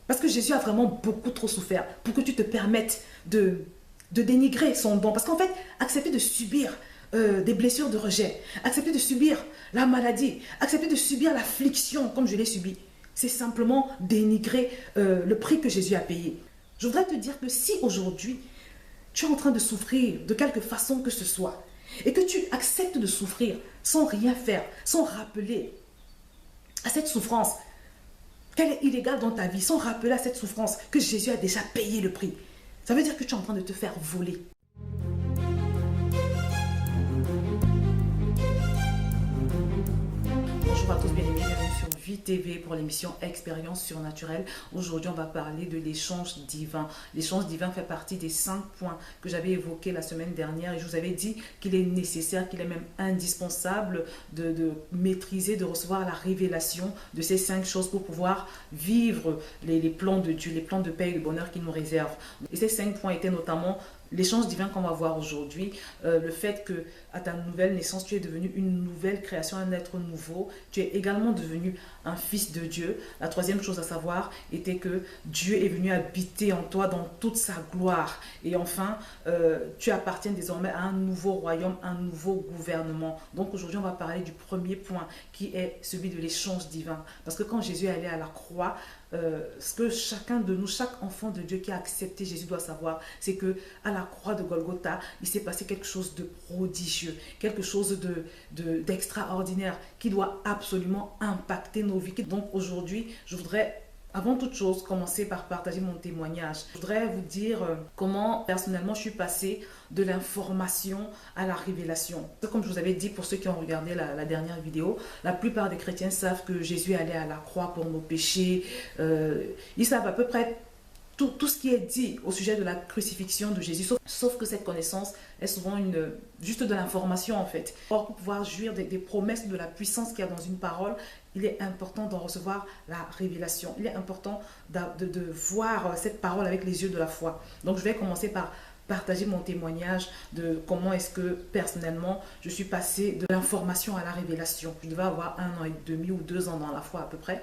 Parce que Jésus a vraiment beaucoup trop souffert pour que tu te permettes de dénigrer son don. Parce qu'en fait, accepter de subir des blessures de rejet, accepter de subir la maladie, accepter de subir l'affliction comme je l'ai subi, c'est simplement dénigrer le prix que Jésus a payé. Je voudrais te dire que si aujourd'hui, tu es en train de souffrir de quelque façon que ce soit, et que tu acceptes de souffrir sans rien faire, sans rappeler à cette souffrance qu'elle est illégale dans ta vie, sans rappeler à cette souffrance que Jésus a déjà payé le prix, ça veut dire que tu es en train de te faire voler. Bonjour à tous, bienvenue sur VTV pour l'émission Expérience surnaturelle. Aujourd'hui, on va parler de l'échange divin. L'échange divin fait partie des 5 points que j'avais évoqués la semaine dernière et je vous avais dit qu'il est nécessaire, qu'il est même indispensable de maîtriser, de recevoir la révélation de ces 5 choses pour pouvoir vivre les plans de Dieu, les plans de paix et de bonheur qu'il nous réserve. Et ces 5 points étaient notamment l'échange divin qu'on va voir aujourd'hui, le fait que à ta nouvelle naissance, tu es devenu une nouvelle création, un être nouveau. Tu es également devenu un fils de Dieu. La troisième chose à savoir était que Dieu est venu habiter en toi dans toute sa gloire. Et enfin, tu appartiens désormais à un nouveau royaume, un nouveau gouvernement. Donc aujourd'hui, on va parler du premier point qui est celui de l'échange divin. Parce que quand Jésus est allé à la croix, ce que chacun de nous, chaque enfant de Dieu qui a accepté Jésus doit savoir, c'est que à la croix de Golgotha, il s'est passé quelque chose de prodigieux, quelque chose d'extraordinaire qui doit absolument impacter nos vies. Donc aujourd'hui, je voudrais avant toute chose commencer par partager mon témoignage. Je voudrais vous dire comment personnellement je suis passée de l'information à la révélation. Comme je vous avais dit, pour ceux qui ont regardé la dernière vidéo, la plupart des chrétiens savent que Jésus est allé à la croix pour nos péchés. Ils savent à peu près tout ce qui est dit au sujet de la crucifixion de Jésus, sauf que cette connaissance est souvent juste de l'information en fait. Or, pour pouvoir jouir des promesses, de la puissance qu'il y a dans une parole, il est important d'en recevoir la révélation. Il est important de voir cette parole avec les yeux de la foi. Donc, je vais commencer par partager mon témoignage de comment est-ce que personnellement je suis passée de l'information à la révélation. Je devais avoir 1 an et demi ou 2 ans dans la foi à peu près.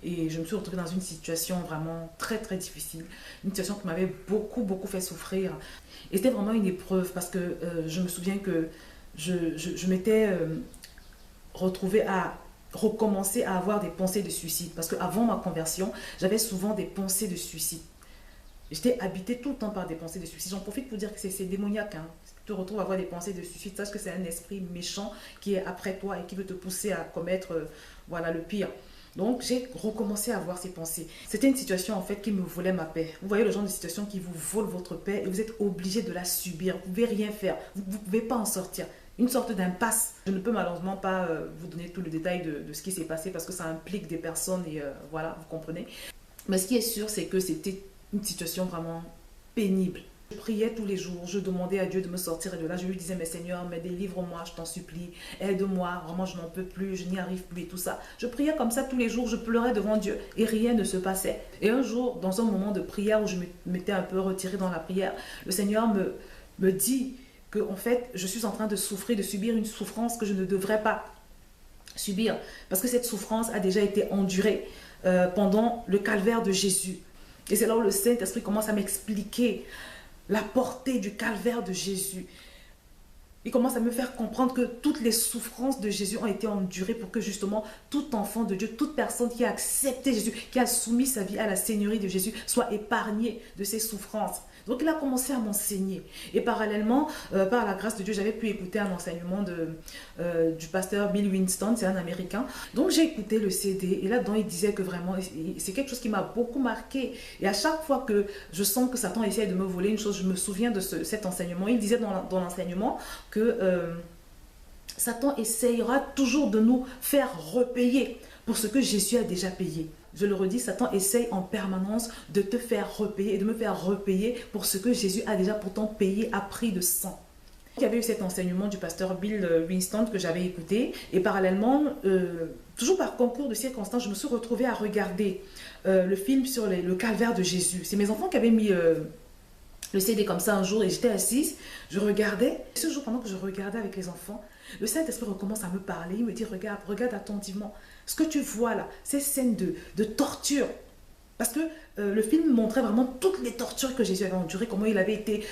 Et je me suis retrouvée dans une situation vraiment très très difficile, une situation qui m'avait beaucoup fait souffrir. Et c'était vraiment une épreuve parce que je me souviens que je m'étais retrouvée à recommencer à avoir des pensées de suicide. Parce qu'avant ma conversion, j'avais souvent des pensées de suicide. J'étais habitée tout le temps par des pensées de suicide. J'en profite pour dire que c'est démoniaque. Si tu te retrouves à avoir des pensées de suicide, sache que c'est un esprit méchant qui est après toi et qui veut te pousser à commettre le pire. Donc, j'ai recommencé à avoir ces pensées. C'était une situation, en fait, qui me volait ma paix. Vous voyez le genre de situation qui vous vole votre paix et vous êtes obligé de la subir. Vous ne pouvez rien faire. Vous ne pouvez pas en sortir. Une sorte d'impasse. Je ne peux malheureusement pas vous donner tout le détail de ce qui s'est passé parce que ça implique des personnes et voilà, vous comprenez. Mais ce qui est sûr, c'est que c'était une situation vraiment pénible. Je priais tous les jours, je demandais à Dieu de me sortir de là. Je lui disais, mais Seigneur, mais délivre-moi, je t'en supplie, aide-moi, vraiment je n'en peux plus, je n'y arrive plus et tout ça. Je priais comme ça tous les jours, je pleurais devant Dieu et rien ne se passait. Et un jour, dans un moment de prière où je m'étais un peu retirée dans la prière, le Seigneur me dit que en fait, je suis en train de souffrir, de subir une souffrance que je ne devrais pas subir. Parce que cette souffrance a déjà été endurée pendant le calvaire de Jésus. Et c'est là où le Saint-Esprit commence à m'expliquer la portée du calvaire de Jésus. Il commence à me faire comprendre que toutes les souffrances de Jésus ont été endurées pour que justement tout enfant de Dieu, toute personne qui a accepté Jésus, qui a soumis sa vie à la seigneurie de Jésus, soit épargnée de ces souffrances. Donc il a commencé à m'enseigner. Et parallèlement, par la grâce de Dieu, j'avais pu écouter un enseignement du pasteur Bill Winston, c'est un Américain. Donc j'ai écouté le CD et là-dedans il disait que vraiment, c'est quelque chose qui m'a beaucoup marqué. Et à chaque fois que je sens que Satan essaie de me voler une chose, je me souviens de cet enseignement. Il disait dans l'enseignement que Satan essayera toujours de nous faire repayer pour ce que Jésus a déjà payé. Je le redis, Satan essaye en permanence de te faire repayer et de me faire repayer pour ce que Jésus a déjà pourtant payé à prix de sang. Il y avait eu cet enseignement du pasteur Bill Winston que j'avais écouté et parallèlement, toujours par concours de circonstances, je me suis retrouvée à regarder le film sur le calvaire de Jésus. C'est mes enfants qui avaient mis le CD comme ça un jour et j'étais assise, je regardais. Ce jour, pendant que je regardais avec les enfants, le Saint-Esprit recommence à me parler. Il me dit, regarde attentivement. Ce que tu vois là, ces scènes de torture, Parce que le film montrait vraiment toutes les tortures que Jésus avait endurées, comment il avait été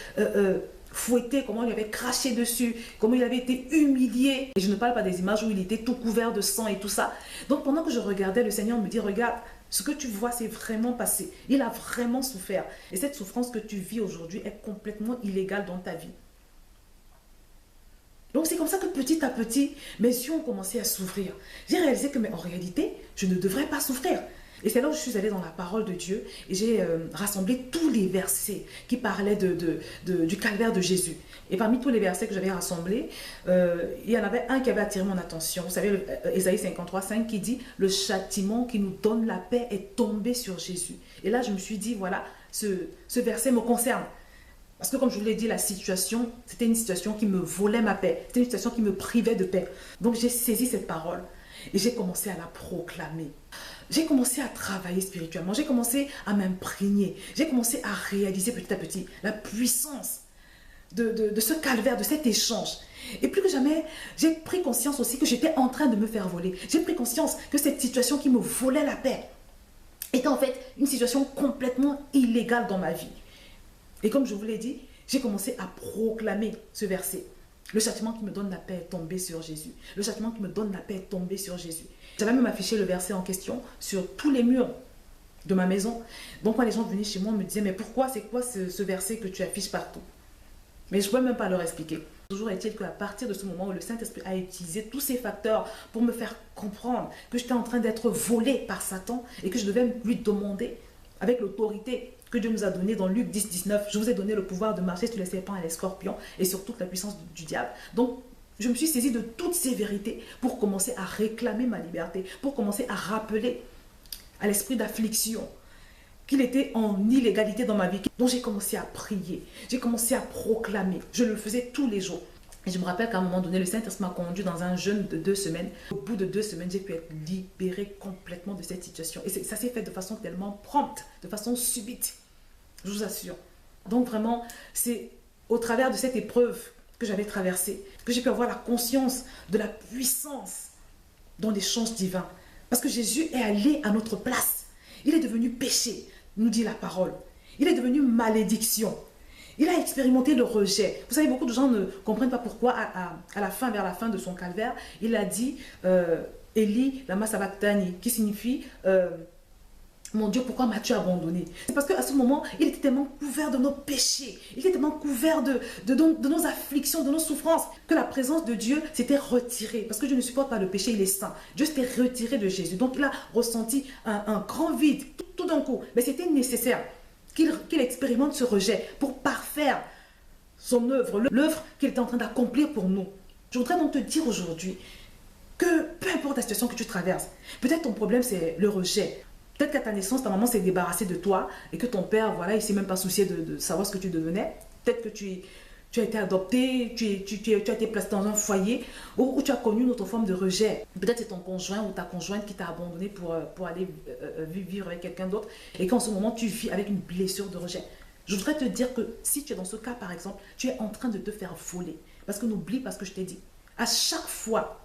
fouetté, comment il avait craché dessus, comment il avait été humilié. Et je ne parle pas des images où il était tout couvert de sang et tout ça. Donc pendant que je regardais, le Seigneur me dit, regarde, ce que tu vois, c'est vraiment passé. Il a vraiment souffert. Et cette souffrance que tu vis aujourd'hui est complètement illégale dans ta vie. Donc c'est comme ça que petit à petit, mes yeux ont commencé à s'ouvrir. J'ai réalisé que, mais en réalité, je ne devrais pas souffrir. Et c'est là où je suis allée dans la parole de Dieu et j'ai rassemblé tous les versets qui parlaient du calvaire de Jésus. Et parmi tous les versets que j'avais rassemblés, il y en avait un qui avait attiré mon attention. Vous savez, Ésaïe 53, 5 qui dit « Le châtiment qui nous donne la paix est tombé sur Jésus ». Et là, je me suis dit, voilà, ce verset me concerne. Parce que comme je vous l'ai dit, la situation, c'était une situation qui me volait ma paix. C'était une situation qui me privait de paix. Donc j'ai saisi cette parole et j'ai commencé à la proclamer. J'ai commencé à travailler spirituellement. J'ai commencé à m'imprégner. J'ai commencé à réaliser petit à petit la puissance de ce calvaire, de cet échange. Et plus que jamais, j'ai pris conscience aussi que j'étais en train de me faire voler. J'ai pris conscience que cette situation qui me volait la paix était en fait une situation complètement illégale dans ma vie. Et comme je vous l'ai dit, j'ai commencé à proclamer ce verset. Le châtiment qui me donne la paix est tombé sur Jésus. Le châtiment qui me donne la paix est tombé sur Jésus. J'avais même affiché le verset en question sur tous les murs de ma maison. Donc quand les gens venaient chez moi, on me disaient, mais pourquoi, c'est quoi ce verset que tu affiches partout? Mais je ne pouvais même pas leur expliquer. Toujours est-il qu'à partir de ce moment où le Saint-Esprit a utilisé tous ces facteurs pour me faire comprendre que j'étais en train d'être volée par Satan et que je devais lui demander, avec l'autorité que Dieu nous a donnée dans Luc 10, 19, je vous ai donné le pouvoir de marcher sur les serpents et les scorpions et sur toute la puissance du diable. Donc, je me suis saisie de toutes ces vérités pour commencer à réclamer ma liberté, pour commencer à rappeler à l'esprit d'affliction qu'il était en illégalité dans ma vie. Donc j'ai commencé à prier, j'ai commencé à proclamer. Je le faisais tous les jours. Et je me rappelle qu'à un moment donné, le Saint-Esprit m'a conduit dans un jeûne de 2 semaines. Au bout de 2 semaines, j'ai pu être libérée complètement de cette situation. Et ça s'est fait de façon tellement prompte, de façon subite. Je vous assure. Donc vraiment, c'est au travers de cette épreuve que j'avais traversée que j'ai pu avoir la conscience de la puissance dans l'échange divin. Parce que Jésus est allé à notre place. Il est devenu péché, nous dit la parole. Il est devenu malédiction. Il a expérimenté le rejet. Vous savez, beaucoup de gens ne comprennent pas pourquoi, à la fin, vers la fin de son calvaire, il a dit Eli, lama sabachthani, qui signifie mon Dieu, pourquoi m'as-tu abandonné? C'est parce qu'à ce moment, il était tellement couvert de nos péchés, il était tellement couvert de nos afflictions, de nos souffrances, que la présence de Dieu s'était retirée. Parce que Dieu ne supporte pas le péché, il est saint. Dieu s'était retiré de Jésus. Donc il a ressenti un grand vide, tout d'un coup. Mais c'était nécessaire qu'il expérimente ce rejet pour parfaire son œuvre, l'œuvre qu'il était en train d'accomplir pour nous. Je voudrais donc te dire aujourd'hui que peu importe la situation que tu traverses, peut-être ton problème c'est le rejet. Peut-être qu'à ta naissance, ta maman s'est débarrassée de toi et que ton père, voilà, il ne s'est même pas soucié de savoir ce que tu devenais. Peut-être que tu as été adopté, tu as été placé dans un foyer où tu as connu une autre forme de rejet. Peut-être c'est ton conjoint ou ta conjointe qui t'a abandonné pour aller vivre avec quelqu'un d'autre et qu'en ce moment, tu vis avec une blessure de rejet. Je voudrais te dire que si tu es dans ce cas, par exemple, tu es en train de te faire voler. Parce que n'oublie pas ce que je t'ai dit. À chaque fois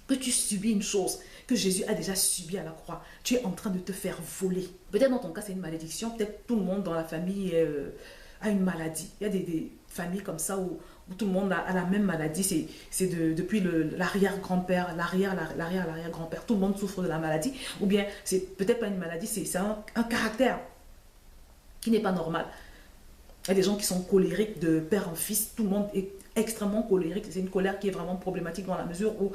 que tu subis une chose que Jésus a déjà subi à la croix, tu es en train de te faire voler. Peut-être dans ton cas, c'est une malédiction. Peut-être tout le monde dans la famille a une maladie. Il y a des familles comme ça où tout le monde a la même maladie. C'est depuis l'arrière-grand-père, l'arrière-grand-père. Tout le monde souffre de la maladie. Ou bien, c'est peut-être pas une maladie, c'est un caractère qui n'est pas normal. Il y a des gens qui sont colériques de père en fils. Tout le monde est extrêmement colérique. C'est une colère qui est vraiment problématique dans la mesure où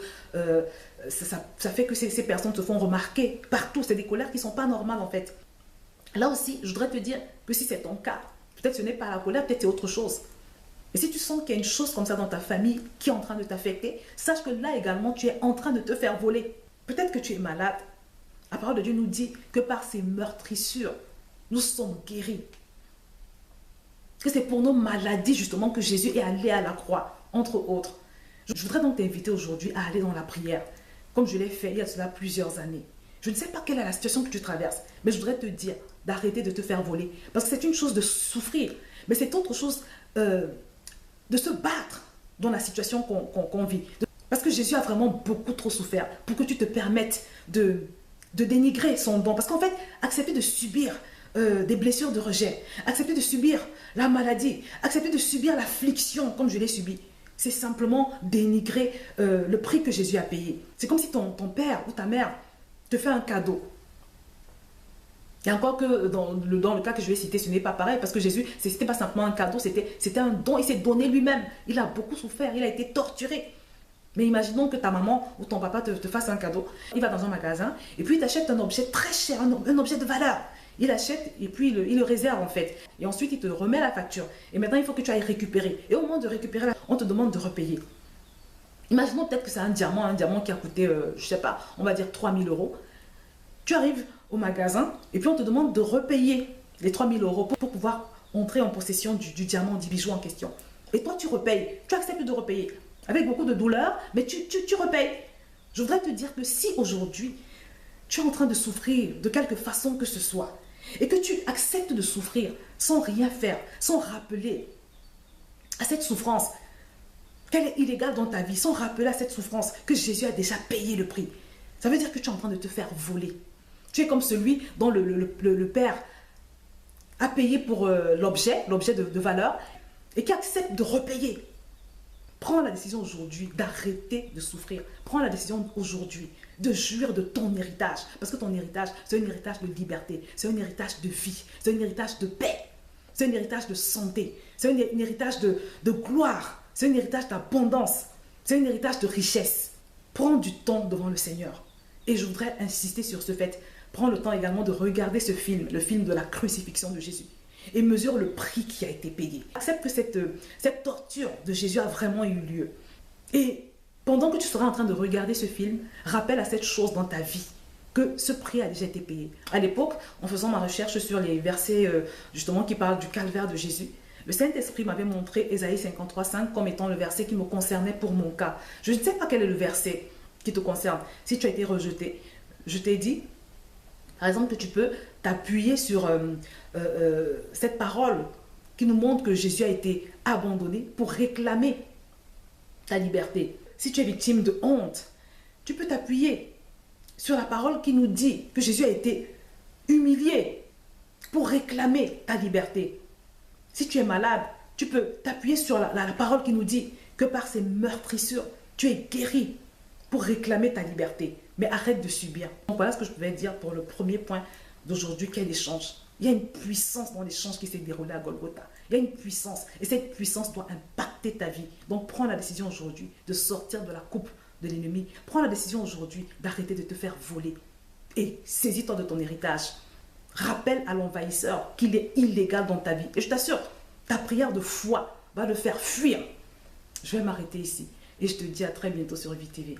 ça fait que ces personnes se font remarquer partout. C'est des colères qui ne sont pas normales en fait. Là aussi, je voudrais te dire que si c'est ton cas, peut-être ce n'est pas la colère, peut-être c'est autre chose. Et si tu sens qu'il y a une chose comme ça dans ta famille qui est en train de t'affecter, sache que là également, tu es en train de te faire voler. Peut-être que tu es malade. La parole de Dieu nous dit que par ses meurtrissures, nous sommes guéris. Que c'est pour nos maladies justement que Jésus est allé à la croix, entre autres. Je voudrais donc t'inviter aujourd'hui à aller dans la prière, comme je l'ai fait il y a cela plusieurs années. Je ne sais pas quelle est la situation que tu traverses, mais je voudrais te dire d'arrêter de te faire voler. Parce que c'est une chose de souffrir, mais c'est autre chose de se battre dans la situation qu'on vit. Parce que Jésus a vraiment beaucoup trop souffert pour que tu te permettes de dénigrer son don. Parce qu'en fait, accepter de subir des blessures de rejet, accepter de subir la maladie, accepter de subir l'affliction comme je l'ai subi, c'est simplement dénigrer le prix que Jésus a payé. C'est comme si ton père ou ta mère te fait un cadeau. Et encore que dans le cas que je vais citer, ce n'est pas pareil, parce que Jésus, ce n'était pas simplement un cadeau, c'était un don, il s'est donné lui-même. Il a beaucoup souffert, il a été torturé. Mais imaginons que ta maman ou ton papa te fasse un cadeau. Il va dans un magasin et puis il t'achète un objet très cher, un objet de valeur. Il achète et puis il le réserve en fait. Et ensuite, il te remet la facture. Et maintenant, il faut que tu ailles récupérer. Et au moment de récupérer, on te demande de repayer. Imaginons peut-être que c'est un diamant qui a coûté, je ne sais pas, on va dire 3 000 euros. Tu arrives au magasin et puis on te demande de repayer les 3 000 euros pour pouvoir entrer en possession du diamant, du bijou en question. Et toi, tu repayes. Tu acceptes de repayer. Avec beaucoup de douleur, mais tu repayes. Je voudrais te dire que si aujourd'hui, tu es en train de souffrir de quelque façon que ce soit, et que tu acceptes de souffrir sans rien faire, sans rappeler à cette souffrance qu'elle est illégale dans ta vie, sans rappeler à cette souffrance que Jésus a déjà payé le prix, ça veut dire que tu es en train de te faire voler. Tu es comme celui dont le Père a payé pour l'objet de valeur, et qui accepte de repayer. Prends la décision aujourd'hui d'arrêter de souffrir. Prends la décision aujourd'hui de jouir de ton héritage. Parce que ton héritage, c'est un héritage de liberté, c'est un héritage de vie, c'est un héritage de paix, c'est un héritage de santé, c'est un héritage de gloire, c'est un héritage d'abondance, c'est un héritage de richesse. Prends du temps devant le Seigneur. Et je voudrais insister sur ce fait. Prends le temps également de regarder ce film, le film de la crucifixion de Jésus. Et mesure le prix qui a été payé. Accepte que cette torture de Jésus a vraiment eu lieu. Et pendant que tu seras en train de regarder ce film, rappelle à cette chose dans ta vie que ce prix a déjà été payé. À l'époque, en faisant ma recherche sur les versets justement qui parlent du calvaire de Jésus, le Saint-Esprit m'avait montré Ésaïe 53:5 comme étant le verset qui me concernait pour mon cas. Je ne sais pas quel est le verset qui te concerne. Si tu as été rejeté, je t'ai dit, par exemple, que tu peux t'appuyer sur cette parole qui nous montre que Jésus a été abandonné pour réclamer ta liberté. Si tu es victime de honte, tu peux t'appuyer sur la parole qui nous dit que Jésus a été humilié pour réclamer ta liberté. Si tu es malade, tu peux t'appuyer sur la parole qui nous dit que par ses meurtrissures, tu es guéri pour réclamer ta liberté. Mais arrête de subir. Donc voilà ce que je pouvais dire pour le premier point d'aujourd'hui, quel échange. Il y a une puissance dans l'échange qui s'est déroulé à Golgotha. Il y a une puissance et cette puissance doit impacter ta vie. Donc prends la décision aujourd'hui de sortir de la coupe de l'ennemi. Prends la décision aujourd'hui d'arrêter de te faire voler et saisis-toi de ton héritage. Rappelle à l'envahisseur qu'il est illégal dans ta vie. Et je t'assure, ta prière de foi va le faire fuir. Je vais m'arrêter ici et je te dis à très bientôt sur VTV.